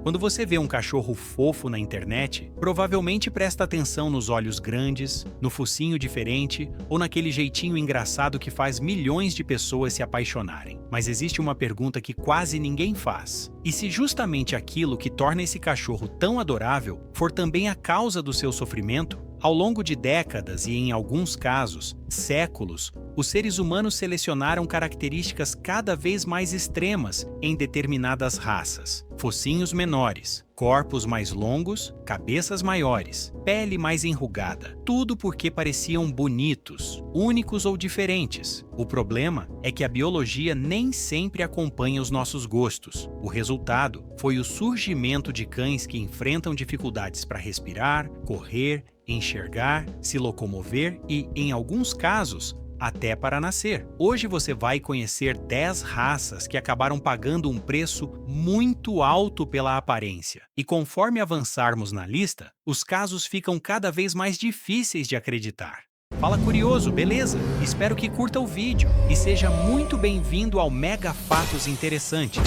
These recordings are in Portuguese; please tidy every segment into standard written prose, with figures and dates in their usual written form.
Quando você vê um cachorro fofo na internet, provavelmente presta atenção nos olhos grandes, no focinho diferente ou naquele jeitinho engraçado que faz milhões de pessoas se apaixonarem. Mas existe uma pergunta que quase ninguém faz. E se justamente aquilo que torna esse cachorro tão adorável for também a causa do seu sofrimento? Ao longo de décadas e, em alguns casos, séculos, os seres humanos selecionaram características cada vez mais extremas em determinadas raças. Focinhos menores, corpos mais longos, cabeças maiores, pele mais enrugada. Tudo porque pareciam bonitos, únicos ou diferentes. O problema é que a biologia nem sempre acompanha os nossos gostos. O resultado foi o surgimento de cães que enfrentam dificuldades para respirar, correr, enxergar, se locomover e, em alguns casos, até para nascer. Hoje você vai conhecer 10 raças que acabaram pagando um preço muito alto pela aparência. E conforme avançarmos na lista, os casos ficam cada vez mais difíceis de acreditar. Fala curioso, beleza? Espero que curta o vídeo e seja muito bem-vindo ao Mega Fatos Interessantes.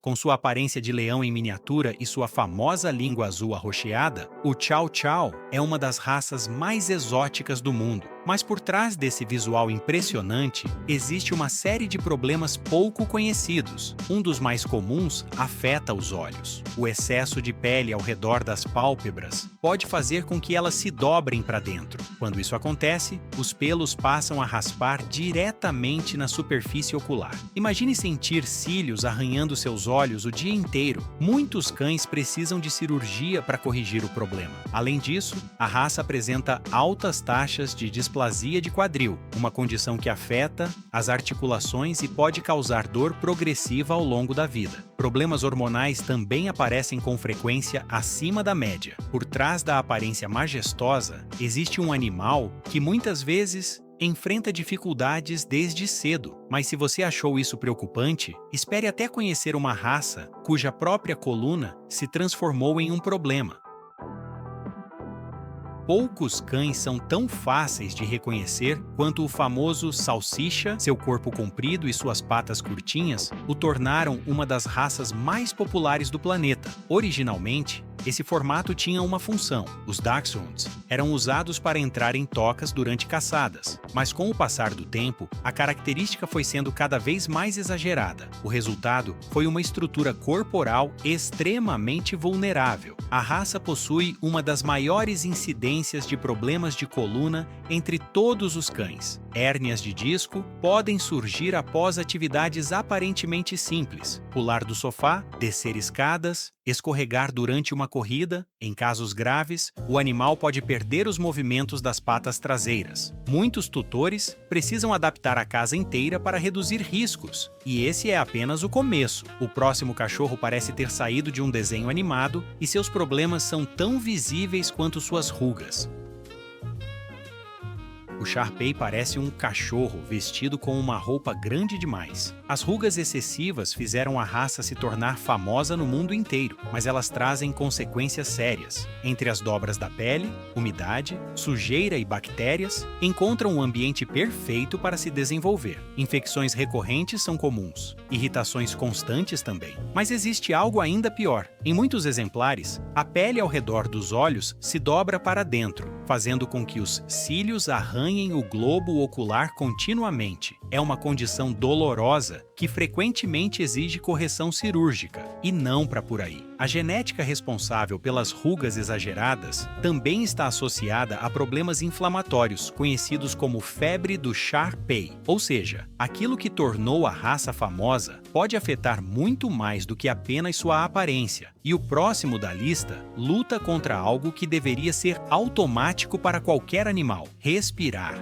Com sua aparência de leão em miniatura e sua famosa língua azul arroxeada, o Chow Chow é uma das raças mais exóticas do mundo. Mas por trás desse visual impressionante, existe uma série de problemas pouco conhecidos. Um dos mais comuns afeta os olhos. O excesso de pele ao redor das pálpebras pode fazer com que elas se dobrem para dentro. Quando isso acontece, os pelos passam a raspar diretamente na superfície ocular. Imagine sentir cílios arranhando seus olhos o dia inteiro. Muitos cães precisam de cirurgia para corrigir o problema. Além disso, a raça apresenta altas taxas de displasia de quadril, uma condição que afeta as articulações e pode causar dor progressiva ao longo da vida. Problemas hormonais também aparecem com frequência acima da média. Por trás da aparência majestosa, existe um animal que muitas vezes enfrenta dificuldades desde cedo. Mas se você achou isso preocupante, espere até conhecer uma raça cuja própria coluna se transformou em um problema. Poucos cães são tão fáceis de reconhecer quanto o famoso salsicha. Seu corpo comprido e suas patas curtinhas o tornaram uma das raças mais populares do planeta. Originalmente, esse formato tinha uma função. Os dachshunds eram usados para entrar em tocas durante caçadas, mas com o passar do tempo, a característica foi sendo cada vez mais exagerada. O resultado foi uma estrutura corporal extremamente vulnerável. A raça possui uma das maiores incidências de problemas de coluna entre todos os cães. Hérnias de disco podem surgir após atividades aparentemente simples: pular do sofá, descer escadas, escorregar durante uma corrida. Em casos graves, o animal pode perder os movimentos das patas traseiras. Muitos tutores precisam adaptar a casa inteira para reduzir riscos, e esse é apenas o começo. O próximo cachorro parece ter saído de um desenho animado e seus problemas são tão visíveis quanto suas rugas. O Shar-Pei parece um cachorro vestido com uma roupa grande demais. As rugas excessivas fizeram a raça se tornar famosa no mundo inteiro, mas elas trazem consequências sérias. Entre as dobras da pele, umidade, sujeira e bactérias, encontram um ambiente perfeito para se desenvolver. Infecções recorrentes são comuns, irritações constantes também. Mas existe algo ainda pior. Em muitos exemplares, a pele ao redor dos olhos se dobra para dentro, fazendo com que os cílios arranhem o globo ocular continuamente. É uma condição dolorosa que frequentemente exige correção cirúrgica, e não para por aí. A genética responsável pelas rugas exageradas também está associada a problemas inflamatórios, conhecidos como febre do Shar-Pei. Ou seja, aquilo que tornou a raça famosa pode afetar muito mais do que apenas sua aparência. E o próximo da lista luta contra algo que deveria ser automático para qualquer animal: respirar.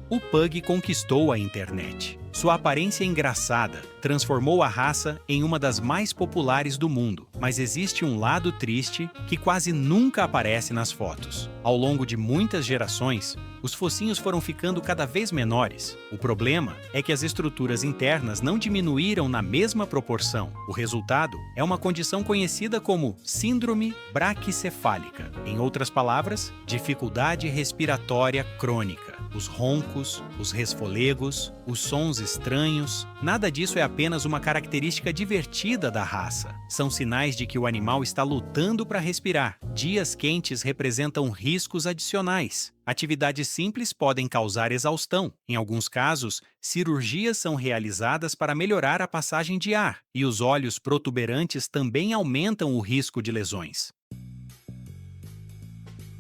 O Pug conquistou a internet. Sua aparência engraçada transformou a raça em uma das mais populares do mundo, mas existe um lado triste que quase nunca aparece nas fotos. Ao longo de muitas gerações, os focinhos foram ficando cada vez menores. O problema é que as estruturas internas não diminuíram na mesma proporção. O resultado é uma condição conhecida como síndrome braquicefálica. Em outras palavras, dificuldade respiratória crônica. os roncos, os resfolegos, os sons estranhos. Nada disso é apenas uma característica divertida da raça. São sinais de que o animal está lutando para respirar. Dias quentes representam riscos adicionais. Atividades simples podem causar exaustão. Em alguns casos, cirurgias são realizadas para melhorar a passagem de ar, e os olhos protuberantes também aumentam o risco de lesões.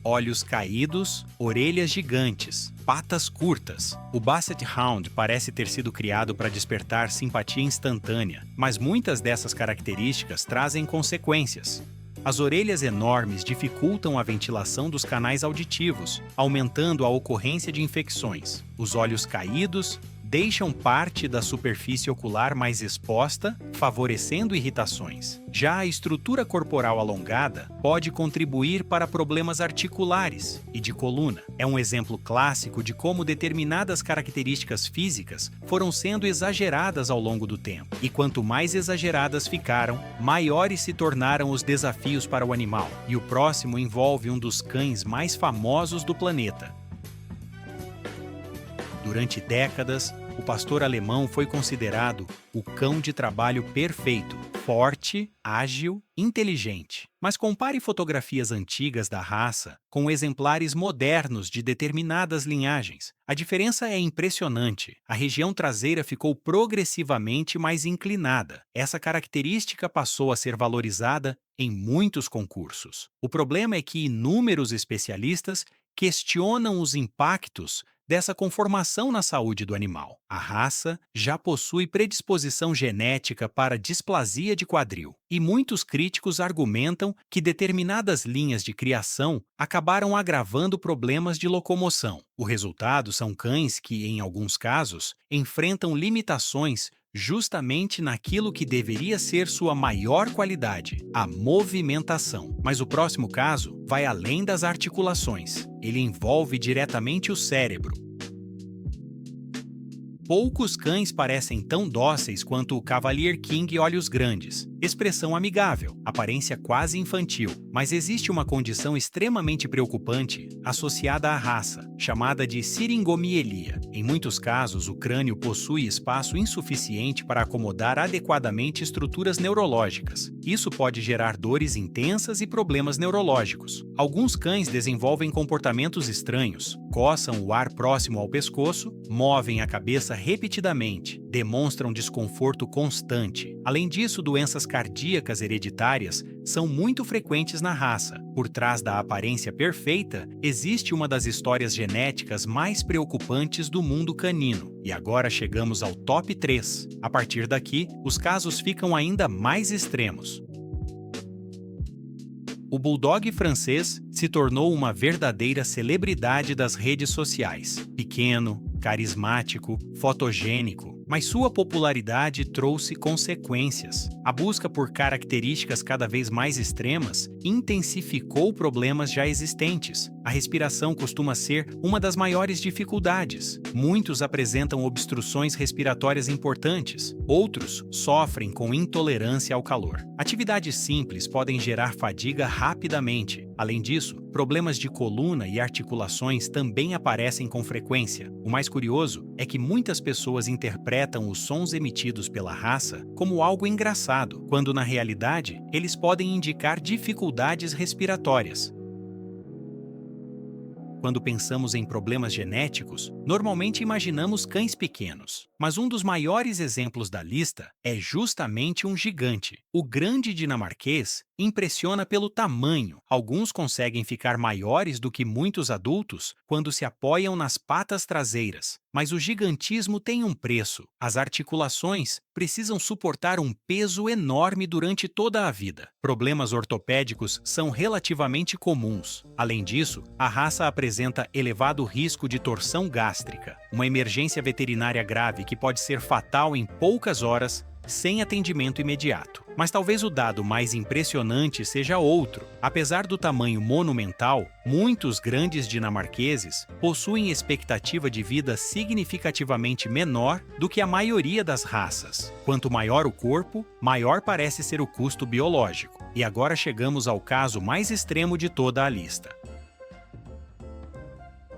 Olhos caídos, orelhas gigantes, patas curtas. O Basset Hound parece ter sido criado para despertar simpatia instantânea, mas muitas dessas características trazem consequências. As orelhas enormes dificultam a ventilação dos canais auditivos, aumentando a ocorrência de infecções. Os olhos caídos deixam parte da superfície ocular mais exposta, favorecendo irritações. Já a estrutura corporal alongada pode contribuir para problemas articulares e de coluna. É um exemplo clássico de como determinadas características físicas foram sendo exageradas ao longo do tempo. E quanto mais exageradas ficaram, maiores se tornaram os desafios para o animal. E o próximo envolve um dos cães mais famosos do planeta. Durante décadas, o pastor alemão foi considerado o cão de trabalho perfeito, forte, ágil, inteligente. Mas compare fotografias antigas da raça com exemplares modernos de determinadas linhagens. A diferença é impressionante. A região traseira ficou progressivamente mais inclinada. Essa característica passou a ser valorizada em muitos concursos. O problema é que inúmeros especialistas questionam os impactos dessa conformação na saúde do animal. A raça já possui predisposição genética para displasia de quadril, e muitos críticos argumentam que determinadas linhas de criação acabaram agravando problemas de locomoção. O resultado são cães que, em alguns casos, enfrentam limitações justamente naquilo que deveria ser sua maior qualidade, a movimentação. Mas o próximo caso vai além das articulações. Ele envolve diretamente o cérebro. Poucos cães parecem tão dóceis quanto o Cavalier King Olhos Grandes. Expressão amigável, aparência quase infantil, mas existe uma condição extremamente preocupante associada à raça, chamada de siringomielia. Em muitos casos, o crânio possui espaço insuficiente para acomodar adequadamente estruturas neurológicas. Isso pode gerar dores intensas e problemas neurológicos. Alguns cães desenvolvem comportamentos estranhos, coçam o ar próximo ao pescoço, movem a cabeça repetidamente, demonstram desconforto constante. Além disso, doenças cardíacas hereditárias são muito frequentes na raça. Por trás da aparência perfeita, existe uma das histórias genéticas mais preocupantes do mundo canino. E agora chegamos ao top 3. A partir daqui, os casos ficam ainda mais extremos. O Bulldog francês se tornou uma verdadeira celebridade das redes sociais. Pequeno, carismático, fotogênico, mas sua popularidade trouxe consequências. A busca por características cada vez mais extremas intensificou problemas já existentes. A respiração costuma ser uma das maiores dificuldades. Muitos apresentam obstruções respiratórias importantes, outros sofrem com intolerância ao calor. Atividades simples podem gerar fadiga rapidamente. Além disso, problemas de coluna e articulações também aparecem com frequência. O mais curioso é que muitas pessoas interpretam os sons emitidos pela raça como algo engraçado, quando na realidade eles podem indicar dificuldades respiratórias. Quando pensamos em problemas genéticos, normalmente imaginamos cães pequenos. Mas um dos maiores exemplos da lista é justamente um gigante. O grande dinamarquês impressiona pelo tamanho. Alguns conseguem ficar maiores do que muitos adultos quando se apoiam nas patas traseiras. Mas o gigantismo tem um preço. As articulações precisam suportar um peso enorme durante toda a vida. Problemas ortopédicos são relativamente comuns. Além disso, a raça apresenta elevado risco de torção gástrica, uma emergência veterinária grave que pode ser fatal em poucas horas, sem atendimento imediato. Mas talvez o dado mais impressionante seja outro. Apesar do tamanho monumental, muitos grandes dinamarqueses possuem expectativa de vida significativamente menor do que a maioria das raças. Quanto maior o corpo, maior parece ser o custo biológico. E agora chegamos ao caso mais extremo de toda a lista.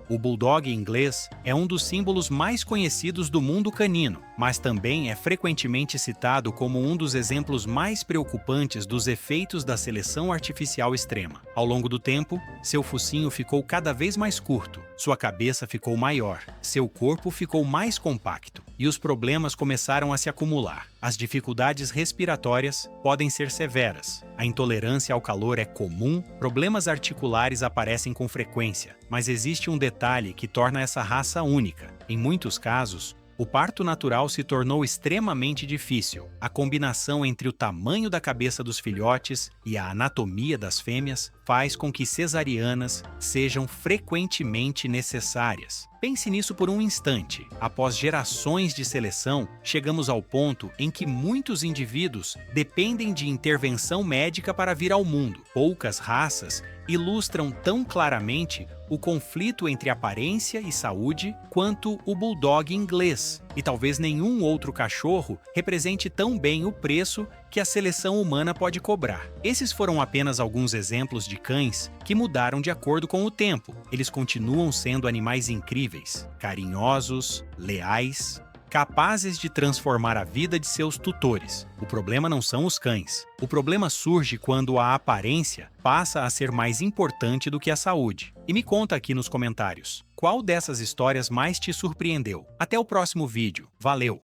O bulldog inglês é um dos símbolos mais conhecidos do mundo canino, mas também é frequentemente citado como um dos exemplos mais preocupantes dos efeitos da seleção artificial extrema. Ao longo do tempo, seu focinho ficou cada vez mais curto, sua cabeça ficou maior, seu corpo ficou mais compacto e os problemas começaram a se acumular. As dificuldades respiratórias podem ser severas, a intolerância ao calor é comum, problemas articulares aparecem com frequência, mas existe um detalhe que torna essa raça única. Em muitos casos, o parto natural se tornou extremamente difícil. A combinação entre o tamanho da cabeça dos filhotes e a anatomia das fêmeas faz com que cesarianas sejam frequentemente necessárias. Pense nisso por um instante. Após gerações de seleção, chegamos ao ponto em que muitos indivíduos dependem de intervenção médica para vir ao mundo. Poucas raças ilustram tão claramente o conflito entre aparência e saúde quanto o bulldog inglês, e talvez nenhum outro cachorro represente tão bem o preço que a seleção humana pode cobrar. Esses foram apenas alguns exemplos de cães que mudaram de acordo com o tempo. Eles continuam sendo animais incríveis, carinhosos, leais, capazes de transformar a vida de seus tutores. O problema não são os cães. O problema surge quando a aparência passa a ser mais importante do que a saúde. E me conta aqui nos comentários, qual dessas histórias mais te surpreendeu? Até o próximo vídeo. Valeu!